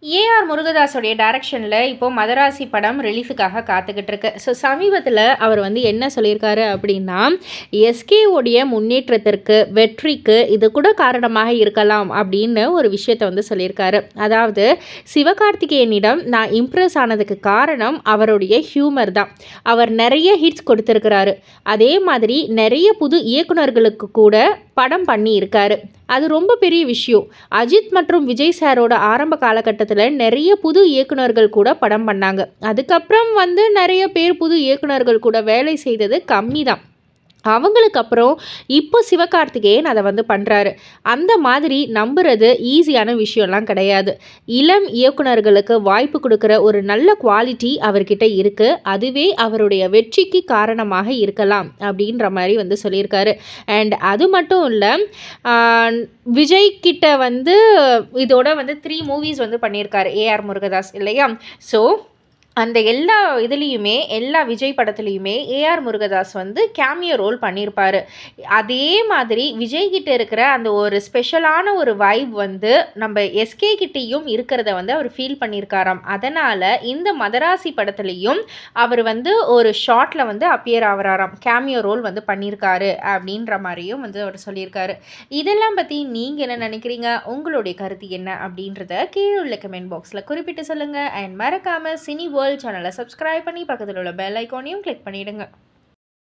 AR முருகதாஸோடைய டைரக்ஷனில் இப்போது மதராசி படம் ரிலீஸுக்காக காத்துக்கிட்டு இருக்கு. ஸோ சமீபத்தில் அவர் வந்து என்ன சொல்லியிருக்காரு அப்படின்னா, எஸ்கேவுடைய முன்னேற்றத்திற்கு வெற்றிக்கு இது கூட காரணமாக இருக்கலாம் அப்படின்னு ஒரு விஷயத்தை வந்து சொல்லியிருக்காரு. அதாவது சிவகார்த்திகேயனிடம் நான் இம்ப்ரெஸ் ஆனதுக்கு காரணம் அவருடைய ஹியூமர் தான். அவர் நிறைய ஹிட்ஸ் கொடுத்துருக்கிறாரு. அதே மாதிரி நிறைய புது இயக்குநர்களுக்கு கூட படம் பண்ணியிருக்காரு. அது ரொம்ப பெரிய விஷயம். அஜித் மற்றும் விஜய் சாரோட ஆரம்ப காலகட்டத்தில் நிறைய புது இயக்குனர்கள் கூட படம் பண்ணாங்க. அதுக்கப்புறம் வந்து நிறைய பேர் புது இயக்குனர்கள் கூட வேலை செய்தது கம்மி தான். அவங்களுக்கு அப்புறம் இப்போ சிவகார்த்திகேயன் அதை வந்து பண்ணுறாரு. அந்த மாதிரி நம்புறது ஈஸியான விஷயம்லாம் கிடையாது. இளம் இயக்குனர்களுக்கு வாய்ப்பு கொடுக்குற ஒரு நல்ல குவாலிட்டி அவர்கிட்ட இருக்குது. அதுவே அவருடைய வெற்றிக்கு காரணமாக இருக்கலாம் அப்படின்ற மாதிரி வந்து சொல்லியிருக்காரு. அண்ட் அது மட்டும் இல்லை, விஜய் கிட்ட வந்து இதோட வந்து 3 மூவிஸ் வந்து பண்ணியிருக்காரு ஏஆர் முருகதாஸ் இல்லையா? ஸோ அந்த எல்லா இதுலேயுமே எல்லா விஜய் படத்துலேயுமே ஏஆர் முருகதாஸ் வந்து கேமியோ ரோல் பண்ணியிருப்பார். அதே மாதிரி விஜய் கிட்ட இருக்கிற அந்த ஒரு ஸ்பெஷலான ஒரு வைப் வந்து நம்ம எஸ்கே கிட்டேயும் இருக்கிறத வந்து அவர் ஃபீல் பண்ணியிருக்காராம். அதனால் இந்த மதராசி படத்துலேயும் அவர் வந்து ஒரு ஷார்ட்டில் வந்து அப்பியர் ஆகிறாராம், கேமியோ ரோல் வந்து பண்ணியிருக்காரு அப்படின்ற மாதிரியும் வந்து அவர் சொல்லியிருக்காரு. இதெல்லாம் பற்றி நீங்கள் என்ன நினைக்கிறீங்க? உங்களுடைய கருத்து என்ன அப்படின்றத கீழே உள்ள கமெண்ட் பாக்ஸில் குறிப்பிட்டு சொல்லுங்கள். அண்ட் மறக்காமல் சினி வேர்ல்ட் சேனலை சப்ஸ்கிரைப் பண்ணி பக்கத்தில் உள்ள பெல் ஐக்கானையும் கிளிக் பண்ணிவிடுங்க.